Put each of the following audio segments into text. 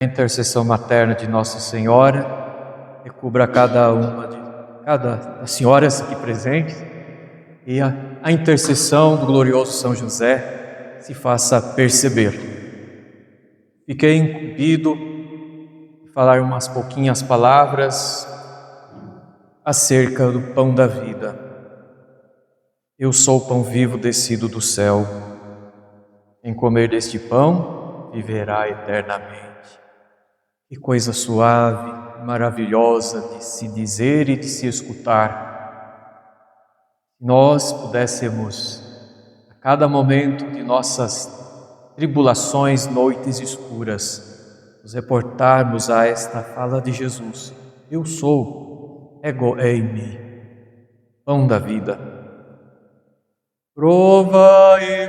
A intercessão materna de Nossa Senhora recubra cada das senhoras aqui presentes, e a intercessão do glorioso São José se faça perceber. Fiquei incumbido de falar umas pouquinhas palavras acerca do pão da vida. Eu sou o pão vivo descido do céu. Quem comer deste pão viverá eternamente. Que coisa suave, maravilhosa de se dizer e de se escutar. Se nós pudéssemos, a cada momento de nossas tribulações, noites escuras, nos reportarmos a esta fala de Jesus: eu sou, ego eimi, pão da vida. Provai e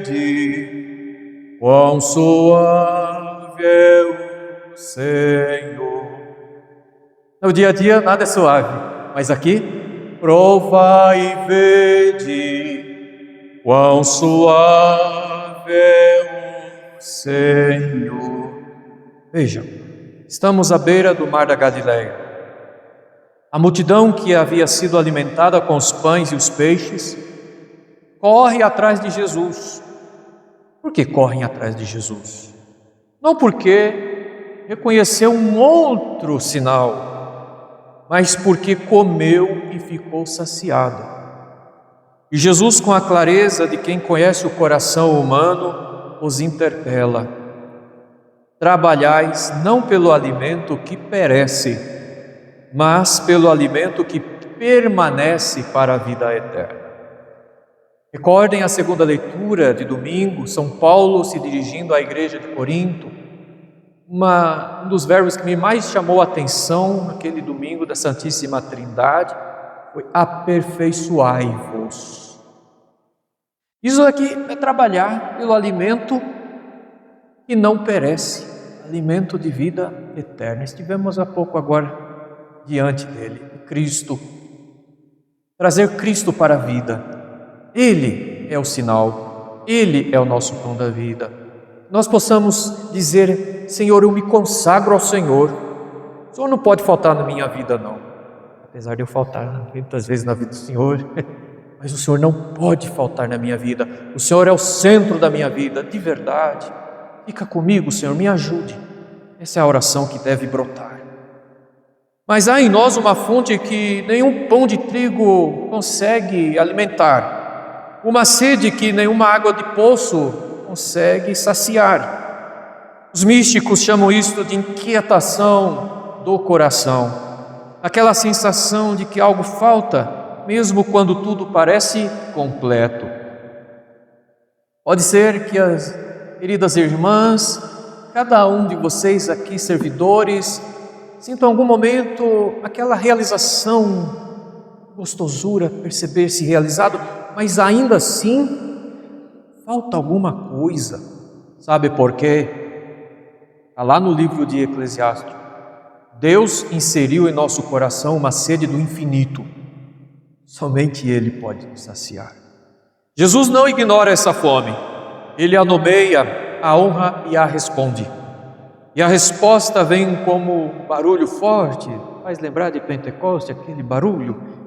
vede quão suave é o Senhor. No dia a dia nada é suave, mas aqui, provai e vede quão suave é o Senhor. Vejam, estamos à beira do mar da Galileia. A multidão que havia sido alimentada com os pães e os peixes corre atrás de Jesus. Por que correm atrás de Jesus? Não porque reconheceu um outro sinal, mas porque comeu e ficou saciado. E Jesus, com a clareza de quem conhece o coração humano, os interpela: trabalhais não pelo alimento que perece, mas pelo alimento que permanece para a vida eterna. Recordem a segunda leitura de domingo, São Paulo se dirigindo à igreja de Corinto. Um dos verbos que me mais chamou a atenção naquele domingo da Santíssima Trindade foi aperfeiçoai-vos. Isso aqui é trabalhar pelo alimento que não perece, alimento de vida eterna. Estivemos há pouco agora diante dele, Cristo. Trazer Cristo para a vida. Ele é o sinal, Ele é o nosso pão da vida. Nós possamos dizer: Senhor, eu me consagro ao Senhor. O Senhor não pode faltar na minha vida, não. Apesar de eu faltar muitas vezes na vida do Senhor, mas o Senhor não pode faltar na minha vida. O Senhor é o centro da minha vida, de verdade. Fica comigo, Senhor, me ajude. Essa é a oração que deve brotar. Mas há em nós uma fonte que nenhum pão de trigo consegue alimentar. Uma sede que nenhuma água de poço consegue saciar. Os místicos chamam isto de inquietação do coração. Aquela sensação de que algo falta, mesmo quando tudo parece completo. Pode ser que as queridas irmãs, cada um de vocês aqui, servidores, sintam em algum momento aquela realização, gostosura, perceber-se realizado, mas ainda assim falta alguma coisa. Sabe por quê? Está lá no livro de Eclesiastes. Deus inseriu em nosso coração uma sede do infinito. Somente Ele pode nos saciar. Jesus não ignora essa fome. Ele a nomeia, a honra e a responde. E a resposta vem como barulho forte, faz lembrar de Pentecostes, aquele barulho.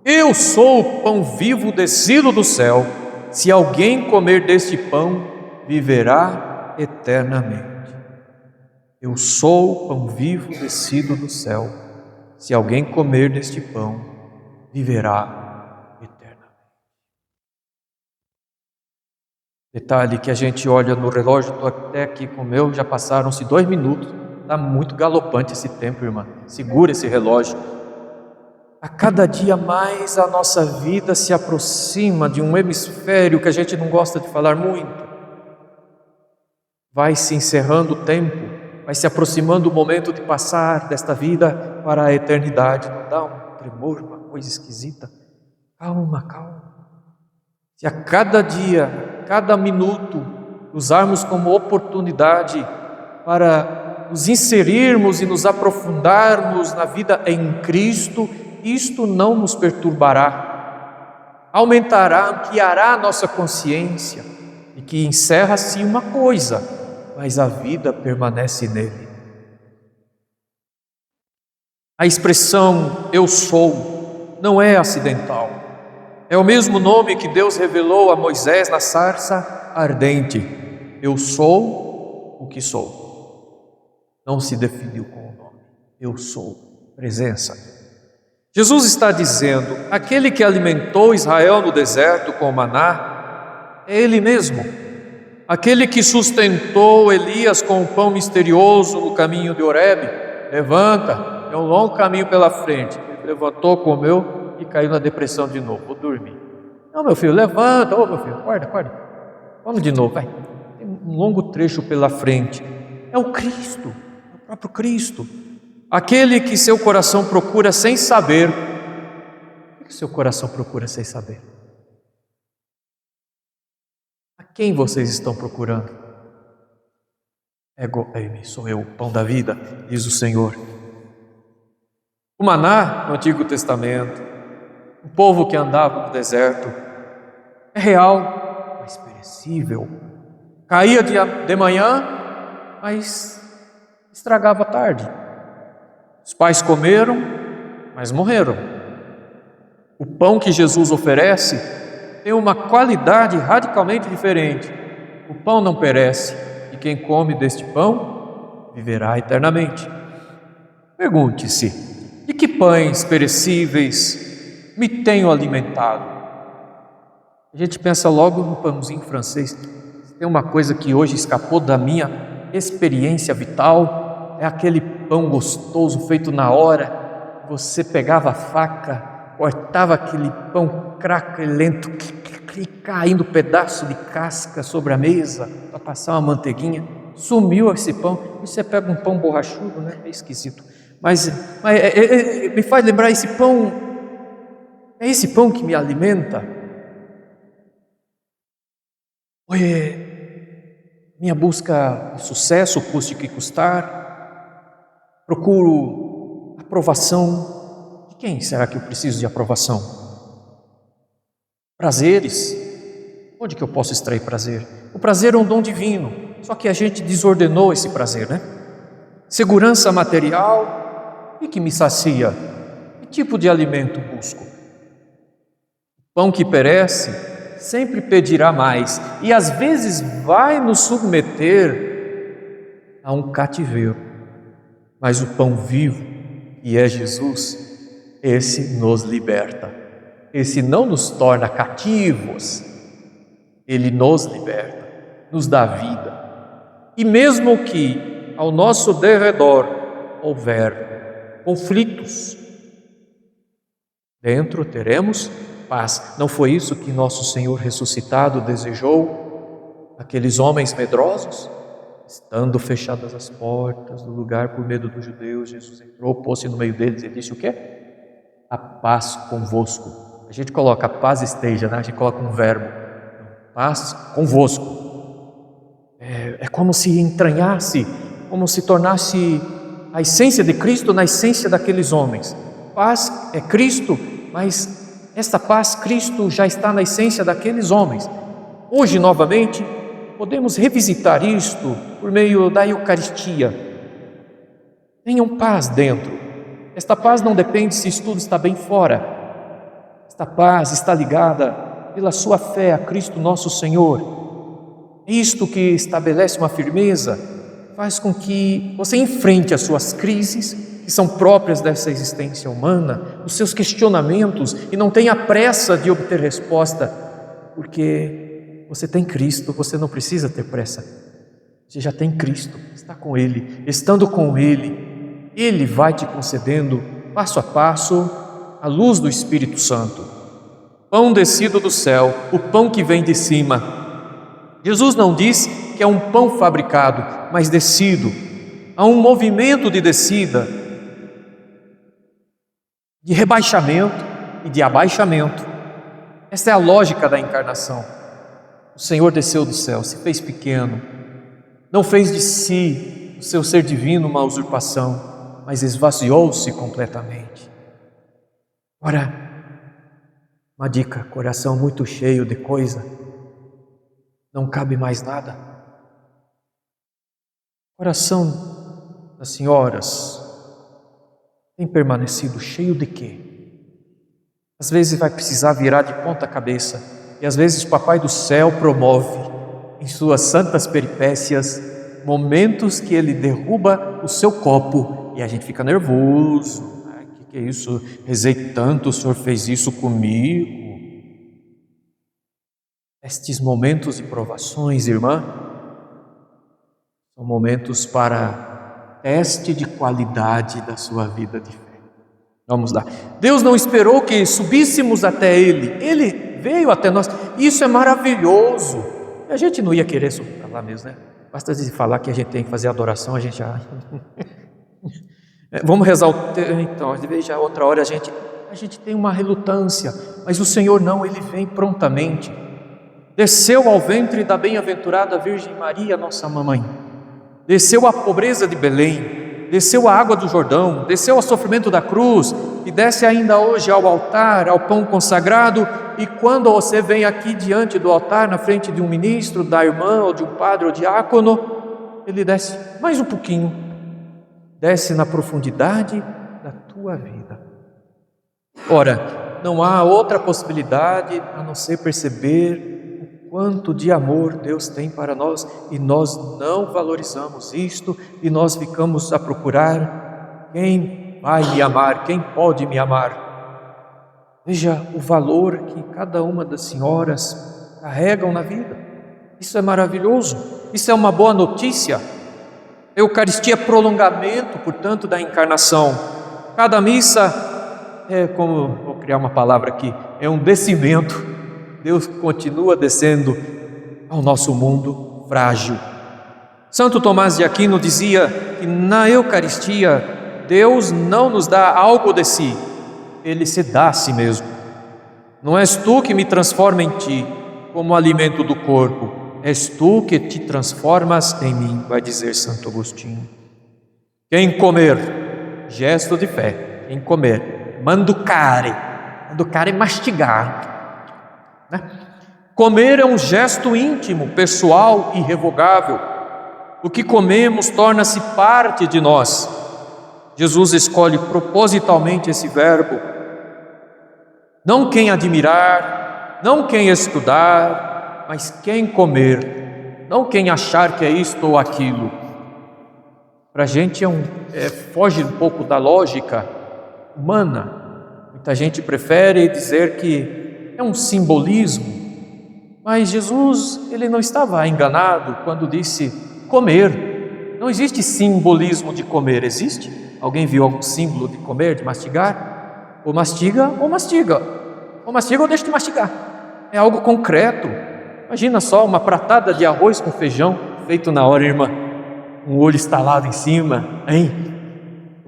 Eu sou o pão vivo descido do céu. Se alguém comer deste pão, viverá eternamente. Eu sou o pão vivo descido do céu. Se alguém comer deste pão, viverá eternamente. Detalhe que a gente olha no relógio, estou até aqui com o meu, já passaram-se 2 minutos. Está muito galopante esse tempo, irmã. Segura esse relógio. A cada dia mais a nossa vida se aproxima de um hemisfério que a gente não gosta de falar muito. Vai se encerrando o tempo, vai se aproximando o momento de passar desta vida para a eternidade. Não dá um tremor, uma coisa esquisita? Calma, calma. Se a cada dia, cada minuto, usarmos como oportunidade para nos inserirmos e nos aprofundarmos na vida em Cristo, isto não nos perturbará, aumentará, ampliará a nossa consciência, e que encerra-se uma coisa: mas a vida permanece nele. A expressão eu sou não é acidental. É o mesmo nome que Deus revelou a Moisés na sarça ardente. Eu sou o que sou. Não se definiu com o nome. Eu sou. Presença. Jesus está dizendo, aquele que alimentou Israel no deserto com o maná, é Ele mesmo. Aquele que sustentou Elias com o pão misterioso no caminho de Horebe, levanta, é um longo caminho pela frente. Ele levantou, comeu e caiu na depressão de novo, vou dormir. Não, meu filho, levanta, meu filho, acorda. Vamos de novo, vai. Tem um longo trecho pela frente. É o Cristo, é o próprio Cristo. Aquele que seu coração procura sem saber. O que seu coração procura sem saber? A quem vocês estão procurando? Ego eimi, sou eu, o pão da vida, diz o Senhor. O maná no Antigo Testamento, o povo que andava no deserto, é real, mas perecível. Caía de manhã, mas estragava tarde. Os pais comeram, mas morreram. O pão que Jesus oferece tem uma qualidade radicalmente diferente. O pão não perece, e quem come deste pão viverá eternamente. Pergunte-se, de que pães perecíveis me tenho alimentado? A gente pensa logo no pãozinho francês. Tem uma coisa que hoje escapou da minha experiência vital, é aquele pão gostoso feito na hora. Você pegava a faca, cortava aquele pão craquelento, caindo pedaço de casca sobre a mesa para passar uma manteiguinha. Sumiu esse pão. E você pega um pão borrachudo, né? É esquisito. Mas me faz lembrar esse pão. É esse pão que me alimenta. Minha busca de sucesso, custe o que custar. Procuro aprovação. De quem será que eu preciso de aprovação? Prazeres. Onde que eu posso extrair prazer? O prazer é um dom divino, só que a gente desordenou esse prazer, né? Segurança material. O que me sacia? Que tipo de alimento busco? Pão que perece sempre pedirá mais e às vezes vai nos submeter a um cativeiro. Mas o pão vivo, que é Jesus, esse nos liberta. Esse não nos torna cativos, ele nos liberta, nos dá vida. E mesmo que ao nosso derredor houver conflitos, dentro teremos paz. Não foi isso que nosso Senhor ressuscitado desejou? Aqueles homens medrosos, estando fechadas as portas do lugar por medo dos judeus, Jesus entrou, pôs-se no meio deles e disse o quê? A paz convosco. A gente coloca a paz esteja, né? A gente coloca um verbo. Paz convosco. É como se entranhasse, como se tornasse a essência de Cristo na essência daqueles homens. Paz é Cristo, mas esta paz, Cristo já está na essência daqueles homens. Hoje, novamente, podemos revisitar isto por meio da Eucaristia. Tenham paz dentro. Esta paz não depende se isso tudo está bem fora. Esta paz está ligada pela sua fé a Cristo nosso Senhor. Isto que estabelece uma firmeza, faz com que você enfrente as suas crises, que são próprias dessa existência humana, os seus questionamentos, e não tenha pressa de obter resposta, porque você tem Cristo, você não precisa ter pressa. Você já tem Cristo, está com Ele. Estando com Ele, Ele vai te concedendo, passo a passo, a luz do Espírito Santo. Pão descido do céu, o pão que vem de cima. Jesus não diz que é um pão fabricado, mas descido. Há um movimento de descida, de rebaixamento e de abaixamento. Essa é a lógica da encarnação. O Senhor desceu do céu, se fez pequeno, não fez de si o seu ser divino uma usurpação, mas esvaziou-se completamente. Ora, uma dica: coração muito cheio de coisa, não cabe mais nada. coração das senhoras tem permanecido cheio de quê? Às vezes vai precisar virar de ponta cabeça, e às vezes o Papai do Céu promove em suas santas peripécias momentos que ele derruba o seu copo e a gente fica nervoso. Ai, que é isso? Rezei tanto, o Senhor fez isso comigo. Estes momentos de provações, irmã, são momentos para teste de qualidade da sua vida de fé. Vamos lá. Deus não esperou que subíssemos até Ele. Ele veio até nós. Isso é maravilhoso. A gente não ia querer subir para lá mesmo, né? Basta de falar que a gente tem que fazer adoração, a gente já... Vamos rezar então, já outra hora a gente tem uma relutância, mas o Senhor não, Ele vem prontamente. Desceu ao ventre da bem-aventurada Virgem Maria, nossa mamãe. Desceu à pobreza de Belém, desceu à água do Jordão, desceu ao sofrimento da cruz e desce ainda hoje ao altar, ao pão consagrado. E quando você vem aqui diante do altar, na frente de um ministro, da irmã, ou de um padre ou diácono, ele desce mais um pouquinho, desce na profundidade da tua vida. Ora, não há outra possibilidade a não ser perceber o quanto de amor Deus tem para nós, e nós não valorizamos isto, e nós ficamos a procurar quem vai me amar, quem pode me amar. Veja o valor que cada uma das senhoras carregam na vida. Isso é maravilhoso, isso é uma boa notícia. A Eucaristia é prolongamento, portanto, da encarnação. Cada missa é como, vou criar uma palavra aqui, é um descimento. Deus continua descendo ao nosso mundo frágil. Santo Tomás de Aquino dizia que na Eucaristia Deus não nos dá algo de si, Ele se dá a si mesmo. Não és tu que me transforma em ti, como alimento do corpo, és tu que te transformas em mim, vai dizer Santo Agostinho. Quem comer, gesto de fé, quem comer, manducare é mastigar, né? Comer é um gesto íntimo, pessoal, irrevogável. O que comemos torna-se parte de nós. Jesus escolhe propositalmente esse verbo. Não quem admirar, não quem estudar, mas quem comer, não quem achar que é isto ou aquilo. Para a gente foge um pouco da lógica humana. Muita gente prefere dizer que é um simbolismo, mas Jesus, ele não estava enganado quando disse comer. Não existe simbolismo de comer, existe? Alguém viu algum símbolo de comer, de mastigar? Ou mastiga ou mastiga. Ou mastiga ou deixa de mastigar. É algo concreto. Imagina só uma pratada de arroz com feijão feito na hora, irmã. Um olho estalado em cima, hein?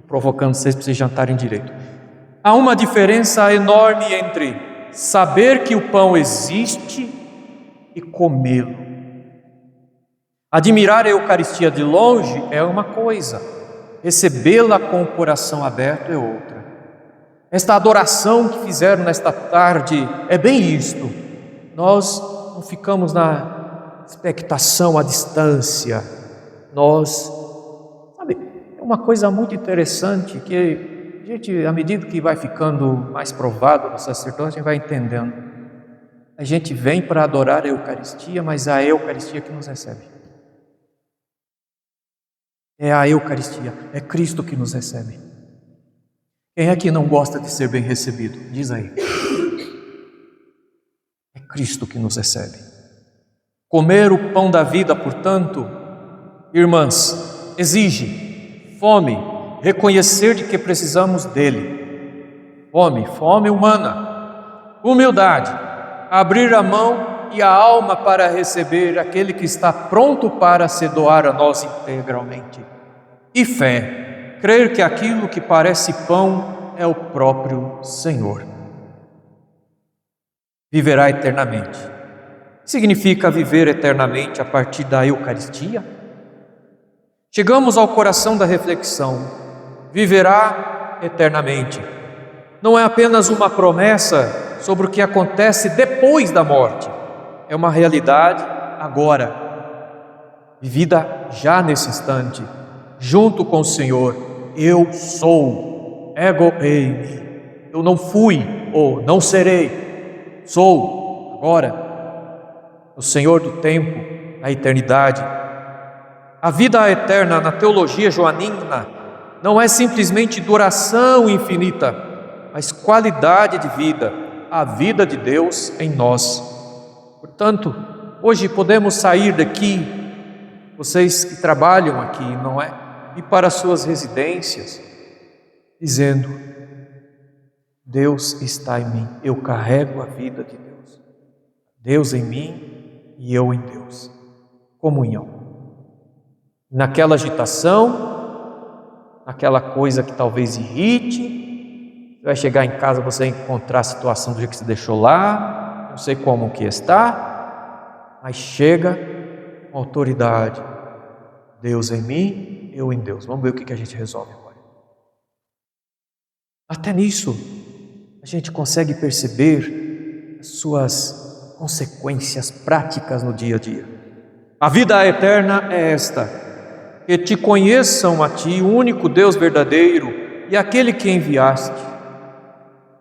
Provocando vocês para vocês jantarem direito. Há uma diferença enorme entre saber que o pão existe e comê-lo. Admirar a Eucaristia de longe é uma coisa, recebê-la com o coração aberto é outra. Esta adoração que fizeram nesta tarde é bem isto. Nós não ficamos na expectação à distância. Nós, sabe, é uma coisa muito interessante que a gente, à medida que vai ficando mais provado no sacerdócio, a gente vai entendendo. A gente vem para adorar a Eucaristia, mas é a Eucaristia que nos recebe. É a Eucaristia, é Cristo que nos recebe. Quem é que não gosta de ser bem recebido? Diz aí. É Cristo que nos recebe. Comer o pão da vida, portanto, irmãs, exige fome, reconhecer de que precisamos dele. Fome humana, humildade, abrir a mão e a alma para receber aquele que está pronto para se doar a nós integralmente. E fé, crer que aquilo que parece pão é o próprio Senhor. Viverá eternamente. Significa viver eternamente a partir da Eucaristia? Chegamos ao coração da reflexão. Viverá eternamente. Não é apenas uma promessa sobre o que acontece depois da morte. É uma realidade agora. vivida já nesse instante, junto com o Senhor. Eu sou, ego eimi. Eu não fui ou não serei, sou agora o Senhor do tempo, a eternidade. A vida eterna na teologia joanina não é simplesmente duração infinita, mas qualidade de vida, a vida de Deus em nós. Portanto, hoje podemos sair daqui, vocês que trabalham aqui, não é? E para suas residências, dizendo: Deus está em mim, eu carrego a vida de Deus. Deus em mim e eu em Deus. Comunhão. Naquela agitação, naquela coisa que talvez irrite, vai chegar em casa, você vai encontrar a situação do jeito que você deixou lá, não sei como que está, mas chega com autoridade. Deus em mim, eu em Deus. Vamos ver o que a gente resolve agora. Até nisso, a gente consegue perceber as suas consequências práticas no dia a dia. A vida eterna é esta: que te conheçam a ti, o único Deus verdadeiro, e aquele que enviaste.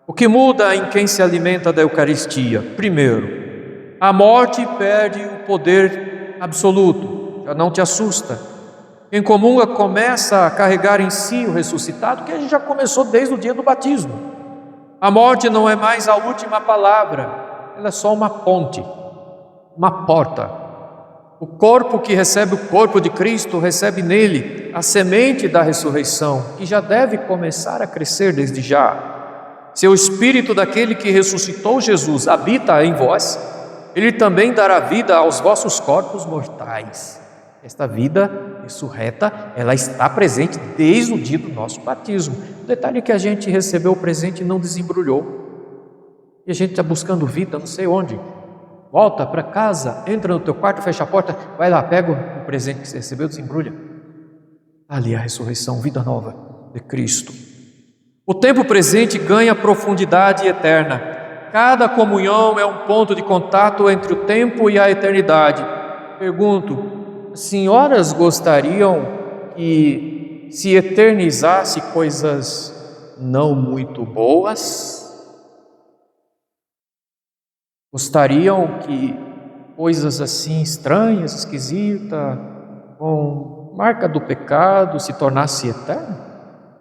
O que muda em quem se alimenta da Eucaristia? Primeiro, a morte perde o poder absoluto, já não te assusta. Quem comunga começa a carregar em si o ressuscitado, que a gente já começou desde o dia do batismo. A morte não é mais a última palavra, ela é só uma ponte, uma porta. O corpo que recebe o corpo de Cristo, recebe nele a semente da ressurreição, que já deve começar a crescer desde já. Se o Espírito daquele que ressuscitou Jesus habita em vós, ele também dará vida aos vossos corpos mortais. Esta vida ressurreta, ela está presente desde o dia do nosso batismo. O detalhe é que a gente recebeu o presente e não desembrulhou. E a gente está buscando vida não sei onde. Volta para casa, entra no teu quarto, fecha a porta, vai lá, pega o presente que você recebeu, desembrulha. Ali a ressurreição, vida nova de Cristo. O tempo presente ganha profundidade eterna. Cada comunhão é um ponto de contato entre o tempo e a eternidade. Pergunto: as senhoras gostariam que se eternizasse coisas não muito boas? Gostariam que coisas assim estranhas, esquisitas, com marca do pecado, se tornasse eterno?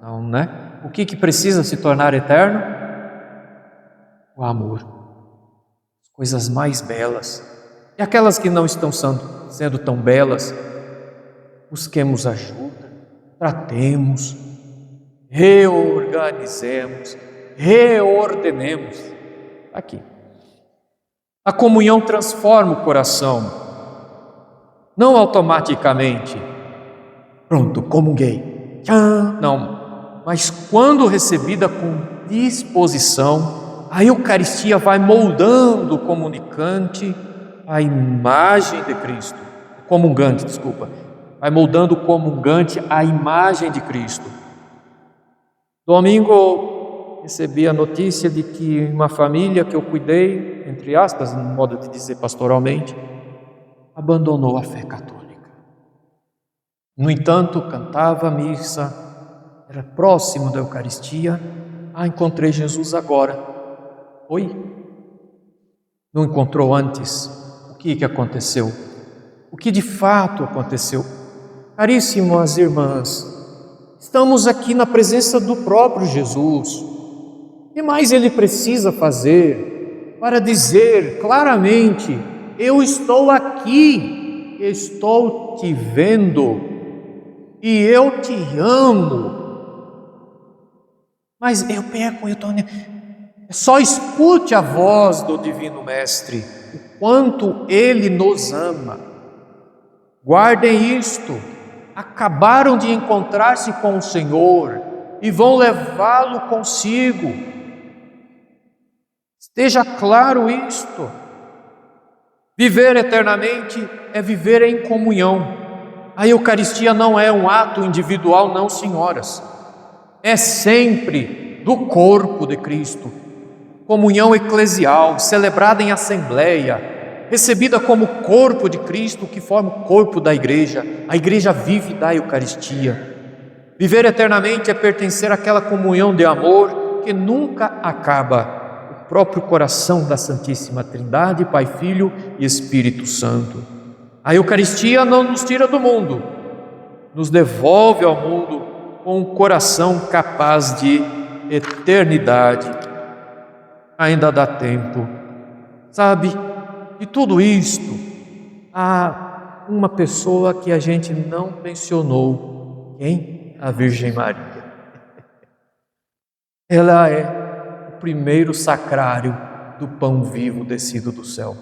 Não, né? O que precisa se tornar eterno? O amor. As coisas mais belas. E aquelas que não estão sendo tão belas, busquemos ajuda, tratemos, reorganizemos, reordenemos. Aqui. A comunhão transforma o coração, não automaticamente. Pronto, comunguei. Não, mas quando recebida com disposição, a Eucaristia vai moldando o comunicante à imagem de Cristo. Comungante, desculpa. Vai moldando o comungante à imagem de Cristo. Domingo, recebi a notícia de que uma família que eu cuidei, entre aspas, no modo de dizer pastoralmente, abandonou a fé católica. No entanto, cantava a missa, era próximo da Eucaristia. Encontrei Jesus agora. Oi? Não encontrou antes? O que aconteceu? O que de fato aconteceu? Caríssimas irmãs, estamos aqui na presença do próprio Jesus. O que mais ele precisa fazer para dizer claramente: eu estou aqui, estou te vendo e eu te amo? Mas eu peco, só escute a voz do Divino Mestre, o quanto ele nos ama. Guardem isto: acabaram de encontrar-se com o Senhor e vão levá-lo consigo. Esteja claro isto. Viver eternamente é viver em comunhão. A Eucaristia não é um ato individual, não, senhoras. É sempre do corpo de Cristo. Comunhão eclesial, celebrada em assembleia, recebida como corpo de Cristo, que forma o corpo da igreja. A igreja vive da Eucaristia. Viver eternamente é pertencer àquela comunhão de amor que nunca acaba, o próprio coração da Santíssima Trindade, Pai, Filho e Espírito Santo. A Eucaristia não nos tira do mundo, nos devolve ao mundo com um coração capaz de eternidade. Ainda dá tempo. Sabe, de tudo isto, há uma pessoa que a gente não mencionou. Quem? A Virgem Maria. Ela é o primeiro sacrário do pão vivo descido do céu.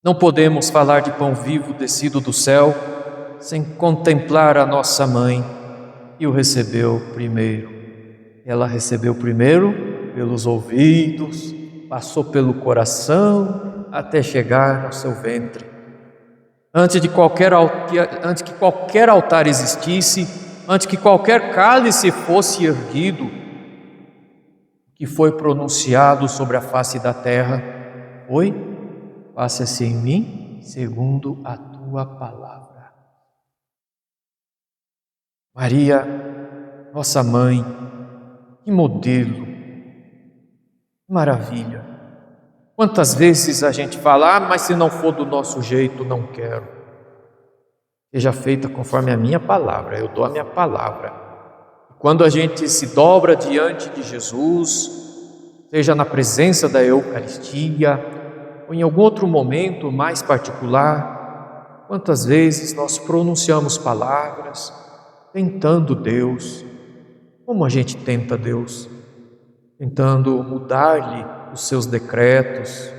Não podemos falar de pão vivo descido do céu sem contemplar a nossa mãe, que o recebeu primeiro. Ela recebeu primeiro pelos ouvidos, passou pelo coração até chegar ao seu ventre. Antes que qualquer altar existisse, antes que qualquer cálice fosse erguido, que foi pronunciado sobre a face da terra foi: faça-se em mim segundo a tua palavra. Maria, nossa mãe, que modelo, que maravilha. Quantas vezes a gente fala: mas se não for do nosso jeito, não quero. Seja feita conforme a minha palavra, eu dou a minha palavra. Quando a gente se dobra diante de Jesus, seja na presença da Eucaristia, ou em algum outro momento mais particular, quantas vezes nós pronunciamos palavras tentando Deus. Como a gente tenta Deus? Tentando mudar-lhe os seus decretos,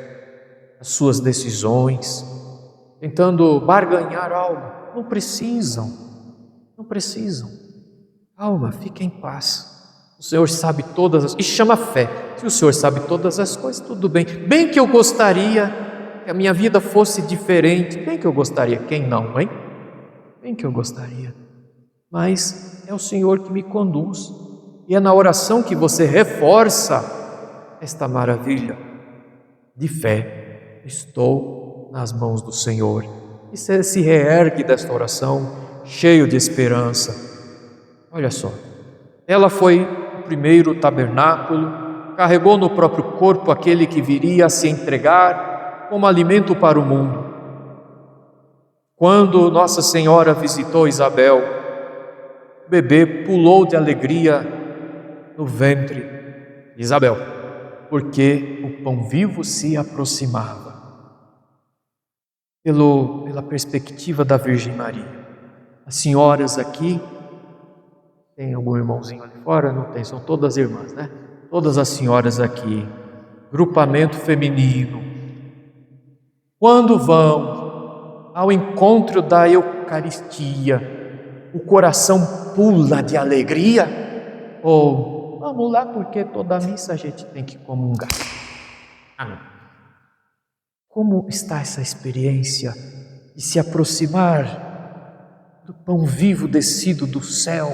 as suas decisões, tentando barganhar algo. Não precisam. Calma, fique em paz. O Senhor sabe todas as coisas, e chama fé. Se o Senhor sabe todas as coisas, tudo bem. Bem que eu gostaria que a minha vida fosse diferente. Bem que eu gostaria, quem não, hein? Bem que eu gostaria. Mas é o Senhor que me conduz. E é na oração que você reforça esta maravilha de fé. Estou nas mãos do Senhor. E você se reergue desta oração cheio de esperança. Olha só, ela foi o primeiro tabernáculo, carregou no próprio corpo aquele que viria a se entregar como alimento para o mundo. Quando Nossa Senhora visitou Isabel, o bebê pulou de alegria no ventre de Isabel, porque o pão vivo se aproximava. Pela perspectiva da Virgem Maria. As senhoras aqui, tem algum irmãozinho ali fora? Não tem, são todas irmãs, né? Todas as senhoras aqui, grupamento feminino. Quando vão ao encontro da Eucaristia, o coração pula de alegria? Ou vamos lá porque toda missa a gente tem que comungar? Amém. Como está essa experiência de se aproximar do pão vivo descido do céu,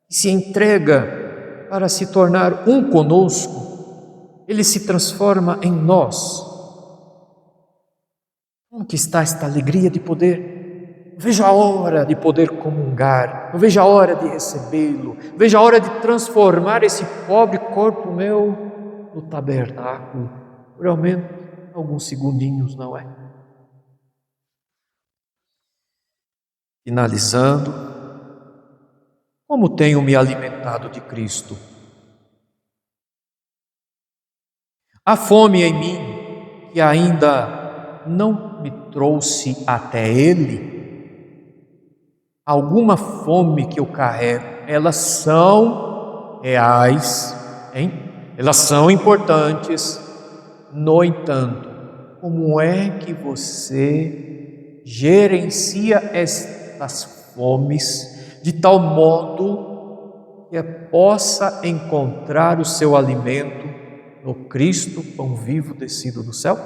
que se entrega para se tornar um conosco? Ele se transforma em nós. Como que está esta alegria de poder? Não vejo a hora de poder comungar, não vejo a hora de recebê-lo, vejo a hora de transformar esse pobre corpo meu no tabernáculo, por ao menos alguns segundinhos, não é? Finalizando, como tenho me alimentado de Cristo? Há fome em mim que ainda não me trouxe até Ele? Alguma fome que eu carrego, elas são reais, hein? Elas são importantes. No entanto, como é que você gerencia estas fomes de tal modo que possa encontrar o seu alimento no Cristo, pão vivo descido do céu?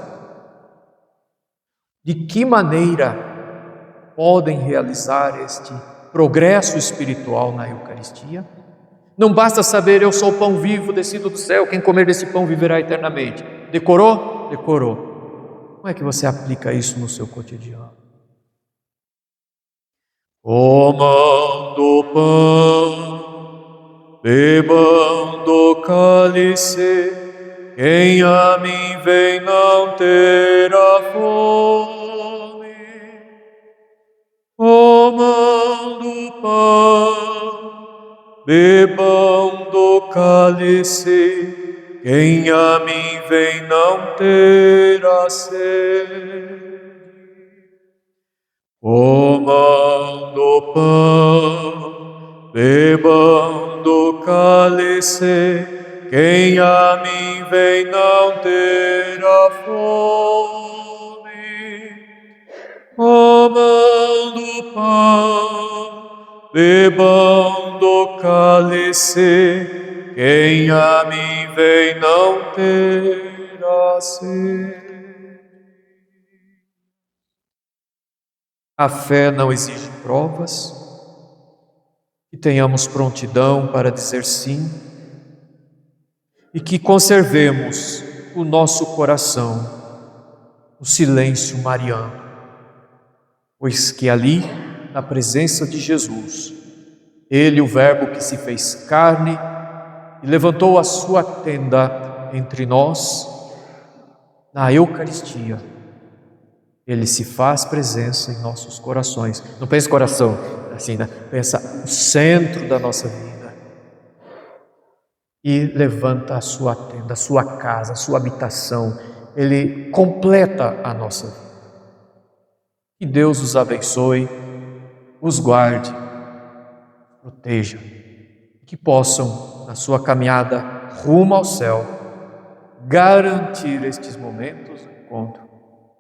De que maneira podem realizar este progresso espiritual na Eucaristia? Não basta saber: eu sou o pão vivo descido do céu, quem comer desse pão viverá eternamente. Decorou? Decorou. Como é que você aplica isso no seu cotidiano? Comam do pão, bebam do cálice, quem a mim vem não terá fome. Comam do pão, bebam do cálice, quem a mim vem não terá sede. Comam do pão, bebam do cálice, quem a mim vem não terá fome. Comam do pão, bebam do cálice, quem a mim vem não terá sede. A fé não exige provas, que tenhamos prontidão para dizer sim e que conservemos o nosso coração no silêncio mariano, pois que ali, na presença de Jesus, Ele, o Verbo que se fez carne e levantou a sua tenda entre nós, na Eucaristia, Ele se faz presença em nossos corações. Não pensa coração assim, né? Pensa o centro da nossa vida. E levanta a sua tenda, a sua casa, a sua habitação. Ele completa a nossa vida. Que Deus os abençoe, os guarde, proteja. Que possam, na sua caminhada rumo ao céu, garantir estes momentos de encontro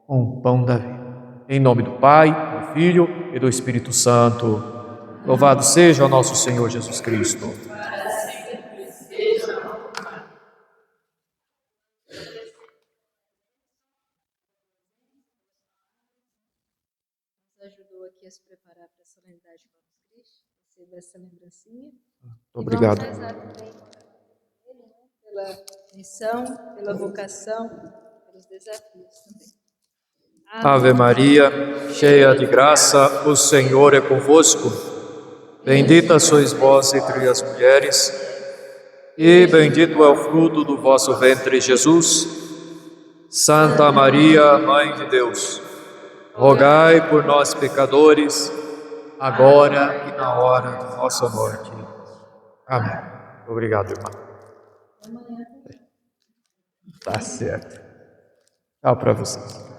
com o pão da vida. Em nome do Pai, do Filho e do Espírito Santo. Louvado seja o nosso Senhor Jesus Cristo. Ajudou aqui a se preparar para a solenidade de Corpus Christi, receber essa lembrancinha. Obrigado. E vamos rezar também pela missão, pela vocação, pelos desafios também. Ave Maria, cheia de graça, o Senhor é convosco. Bendita sois vós entre as mulheres, e bendito é o fruto do vosso ventre, Jesus. Santa Maria, Mãe de Deus, rogai por nós, pecadores, agora e na hora de nossa morte. Amém. Obrigado, irmã. Tá certo. Tchau para vocês.